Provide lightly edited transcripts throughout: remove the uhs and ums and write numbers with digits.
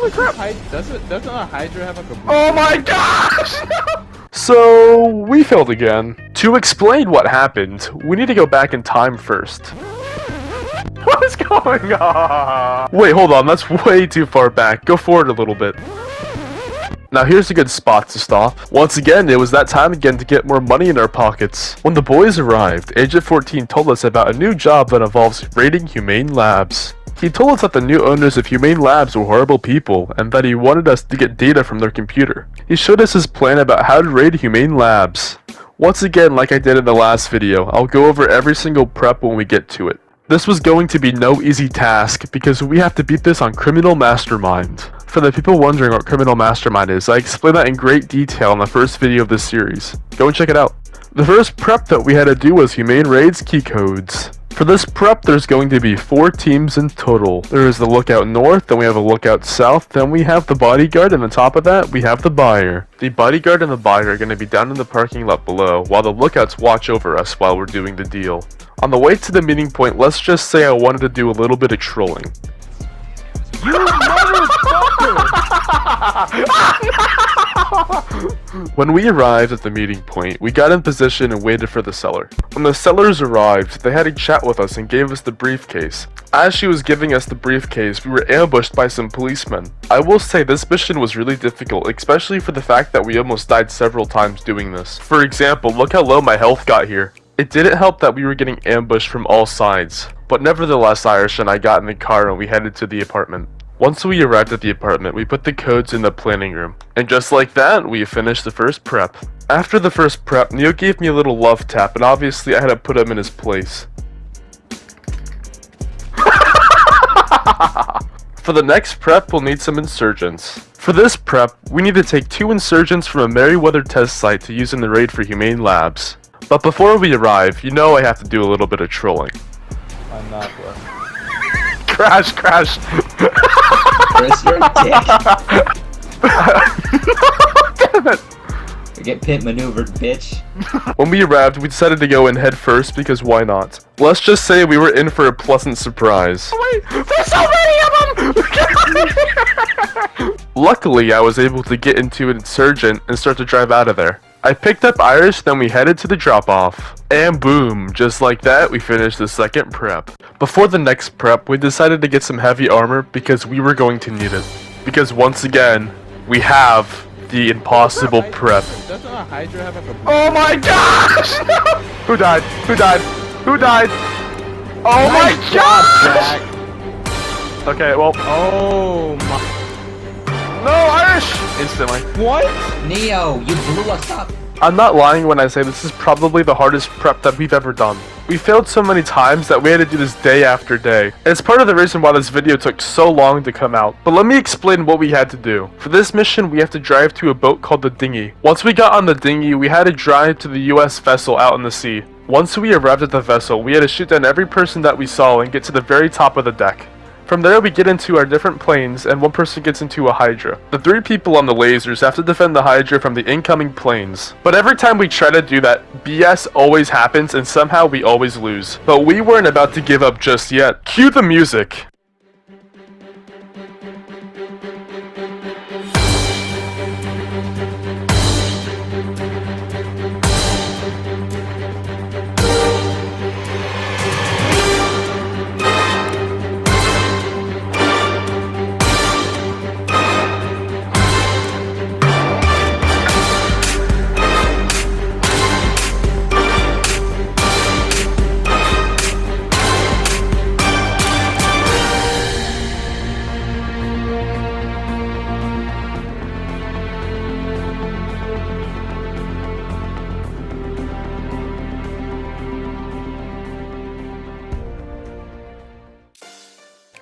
Holy crap! Doesn't a Hydra have like a... Oh my gosh! So, we failed again. To explain what happened, we need to go back in time first. What is going on? Wait, hold on, that's way too far back. Go forward a little bit. Now here's a good spot to stop. Once again, it was that time again to get more money in our pockets. When the boys arrived, Agent 14 told us about a new job that involves raiding Humane Labs. He told us that the new owners of Humane Labs were horrible people, and that he wanted us to get data from their computer. He showed us his plan about how to raid Humane Labs. Once again, like I did in the last video, I'll go over every single prep when we get to it. This was going to be no easy task, because we have to beat this on Criminal Mastermind. For the people wondering what Criminal Mastermind is, I explained that in great detail in the first video of this series. Go and check it out. The first prep that we had to do was Humane Raids key codes. For this prep, there's going to be 4 teams in total. There is the Lookout North, then we have a Lookout South, then we have the Bodyguard, and on top of that, we have the Buyer. The Bodyguard and the Buyer are going to be down in the parking lot below, while the Lookouts watch over us while we're doing the deal. On the way to the meeting point, let's just say I wanted to do a little bit of trolling. You motherfucker! When we arrived at the meeting point, we got in position and waited for the seller. When the sellers arrived, they had a chat with us and gave us the briefcase. As she was giving us the briefcase, we were ambushed by some policemen. I will say this mission was really difficult, especially for the fact that we almost died several times doing this. For example, look how low my health got here. It didn't help that we were getting ambushed from all sides. But nevertheless, Irish and I got in the car and we headed to the apartment. Once we arrived at the apartment, we put the codes in the planning room. And just like that, we finished the first prep. After the first prep, Neo gave me a little love tap, and obviously I had to put him in his place. For the next prep, we'll need some insurgents. For this prep, we need to take 2 insurgents from a Merryweather test site to use in the raid for Humane Labs. But before we arrive, you know I have to do a little bit of trolling. I'm not, bro. Crash, crash. Chris, you're a dick. Damn it. Get pit maneuvered, bitch. When we arrived, we decided to go in head first because why not? Let's just say we were in for a pleasant surprise. Wait, there's so many of them! Luckily, I was able to get into an insurgent and start to drive out of there. I picked up Irish, then we headed to the drop-off. And boom, just like that, we finished the second prep. Before the next prep, we decided to get some heavy armor because we were going to need it. Because once again, we have the impossible prep. Doesn't a Hydra have like a... Oh my gosh! Who died? Who died? Who died? Oh Nice my job, gosh! Jack. Okay, well, Oh my... no, Irish! Instantly. What? Neo, you blew us up. I'm not lying when I say this is probably the hardest prep that we've ever done. We failed so many times that we had to do this day after day. And it's part of the reason why this video took so long to come out. But let me explain what we had to do. For this mission, we have to drive to a boat called the Dinghy. Once we got on the dinghy, we had to drive to the US vessel out in the sea. Once we arrived at the vessel, we had to shoot down every person that we saw and get to the very top of the deck. From there, we get into our different planes, and one person gets into a Hydra. The 3 people on the lasers have to defend the Hydra from the incoming planes. But every time we try to do that, BS always happens, and somehow we always lose. But we weren't about to give up just yet. Cue the music.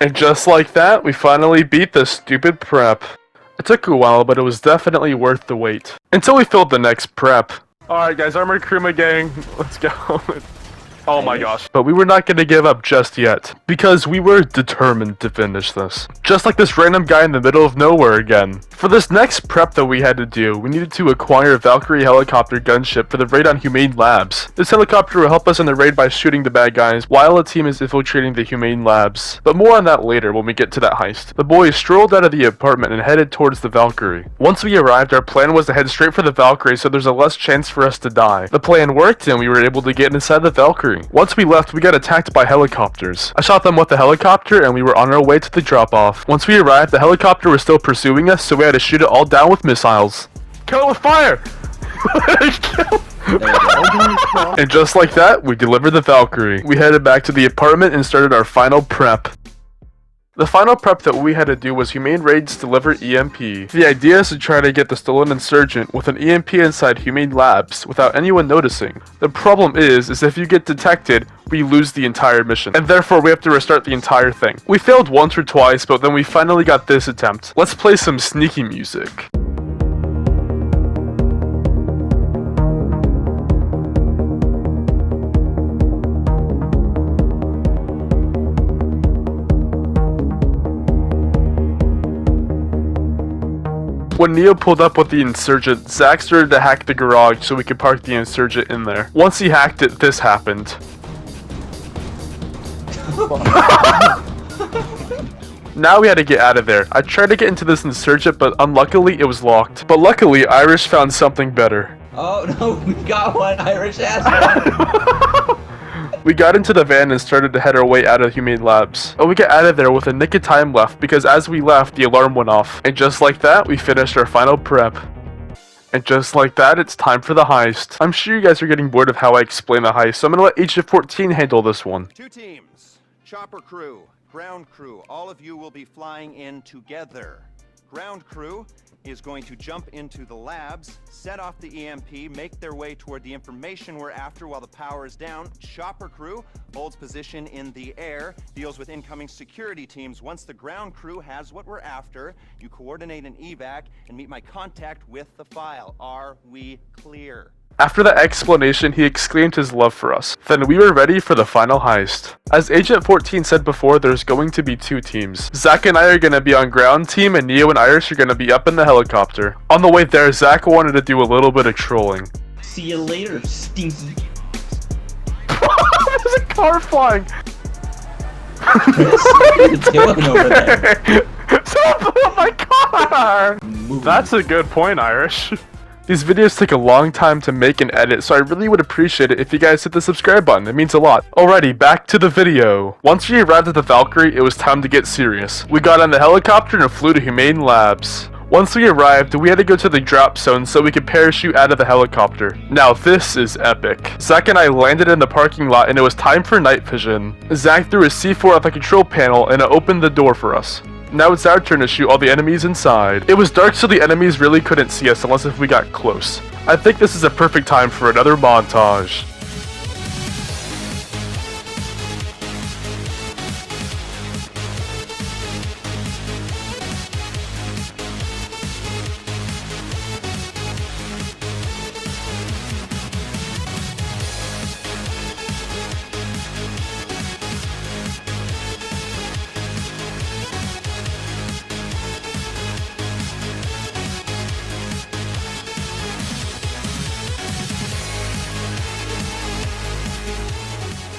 And just like that, we finally beat this stupid prep. It took a while, but it was definitely worth the wait. Until we filled the next prep. Alright guys, Armored Crewma gang, let's go. Oh my gosh. But we were not going to give up just yet, because we were determined to finish this. Just like this random guy in the middle of nowhere again. For this next prep that we had to do, we needed to acquire a Valkyrie helicopter gunship for the raid on Humane Labs. This helicopter will help us in the raid by shooting the bad guys, while a team is infiltrating the Humane Labs. But more on that later when we get to that heist. The boys strolled out of the apartment and headed towards the Valkyrie. Once we arrived, our plan was to head straight for the Valkyrie so there's a less chance for us to die. The plan worked and we were able to get inside the Valkyrie. Once we left, we got attacked by helicopters. I shot them with the helicopter and we were on our way to the drop-off. Once we arrived, the helicopter was still pursuing us, so we had to shoot it all down with missiles. Kill it with fire! And just like that, we delivered the Valkyrie. We headed back to the apartment and started our final prep. The final prep that we had to do was Humane Raids deliver EMP. The idea is to try to get the stolen insurgent with an EMP inside Humane Labs without anyone noticing. The problem is if you get detected, we lose the entire mission, and therefore we have to restart the entire thing. We failed once or twice, but then we finally got this attempt. Let's play some sneaky music. When Neo pulled up with the insurgent, Zach started to hack the garage so we could park the insurgent in there. Once he hacked it, this happened. Now we had to get out of there. I tried to get into this insurgent, but unluckily it was locked. But luckily, Irish found something better. Oh no, we got one. Irish ass. We got into the van and started to head our way out of Humane Labs. But we got out of there with a nick of time left because as we left, the alarm went off. And just like that, we finished our final prep. And just like that, it's time for the heist. I'm sure you guys are getting bored of how I explain the heist, so I'm gonna let Agent 14 handle this one. 2 teams, chopper crew, ground crew, all of you will be flying in together. Ground crew is going to jump into the labs, set off the EMP, make their way toward the information we're after while the power is down. Chopper crew holds position in the air, deals with incoming security teams. Once the ground crew has what we're after, you coordinate an evac and meet my contact with the file. Are we clear? After that explanation, he exclaimed his love for us. Then we were ready for the final heist. As Agent 14 said before, there's going to be 2 teams. Zach and I are going to be on ground team, and Neo and Irish are going to be up in the helicopter. On the way there, Zach wanted to do a little bit of trolling. See you later, stinky. There's a car flying! What are you doing over there? Someone blew up my car! Move. That's a good point, Irish. These videos take a long time to make and edit, so I really would appreciate it if you guys hit the subscribe button. It means a lot. Alrighty, back to the video. Once we arrived at the Valkyrie, it was time to get serious. We got on the helicopter and flew to Humane Labs. Once we arrived, we had to go to the drop zone so we could parachute out of the helicopter. Now this is epic. Zach and I landed in the parking lot and it was time for night vision. Zach threw a C4 at the control panel and it opened the door for us. Now it's our turn to shoot all the enemies inside. It was dark so the enemies really couldn't see us unless if we got close. I think this is a perfect time for another montage.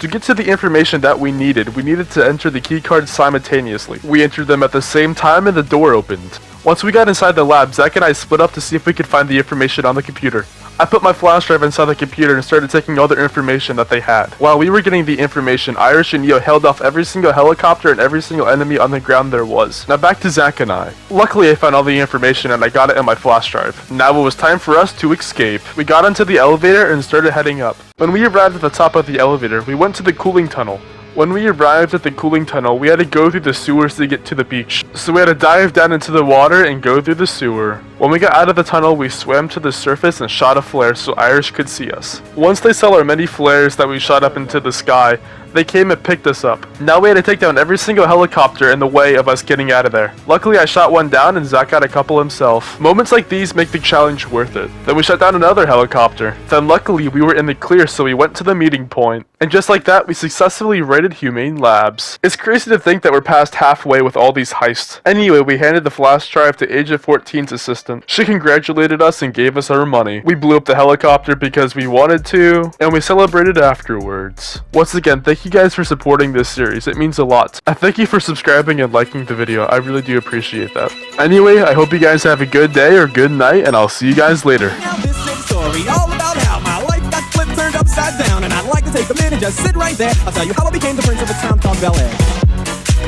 To get to the information that we needed to enter the keycards simultaneously. We entered them at the same time and the door opened. Once we got inside the lab, Zach and I split up to see if we could find the information on the computer. I put my flash drive inside the computer and started taking all the information that they had. While we were getting the information, Irish and Neo held off every single helicopter and every single enemy on the ground there was. Now back to Zach and I. Luckily I found all the information and I got it in my flash drive. Now it was time for us to escape. We got onto the elevator and started heading up. When we arrived at the top of the elevator, we went to the cooling tunnel. When we arrived at the cooling tunnel, we had to go through the sewers to get to the beach. So we had to dive down into the water and go through the sewer. When we got out of the tunnel, we swam to the surface and shot a flare so Irish could see us. Once they saw our many flares that we shot up into the sky, they came and picked us up. Now we had to take down every single helicopter in the way of us getting out of there. Luckily I shot one down and Zach got a couple himself. Moments like these make the challenge worth it. Then we shot down another helicopter. Then luckily we were in the clear, so we went to the meeting point. And just like that, we successfully raided Humane Labs. It's crazy to think that we're past halfway with all these heists. Anyway, we handed the flash drive to Agent 14's assistant. She congratulated us and gave us our money. We blew up the helicopter because we wanted to, and we celebrated afterwards. Once again, thank you guys for supporting this series. It means a lot. I thank you for subscribing and liking the video. I really do appreciate that. Anyway, I hope you guys have a good day or good night, and I'll see you guys later. Now this is a story all about how my life got flipped, turned upside down, and I'd like to take a minute, just sit right there. I'll tell you how I became the prince of a town called Bel Air.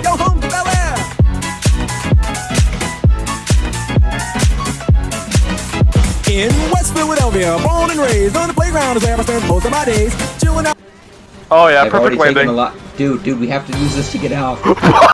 Go home to Bel Air. In West Philadelphia, born and raised on the playground is where I spent most of my days chilling out. Oh yeah, I've already perfect taken a landing. lot. Dude, we have to use this to get out.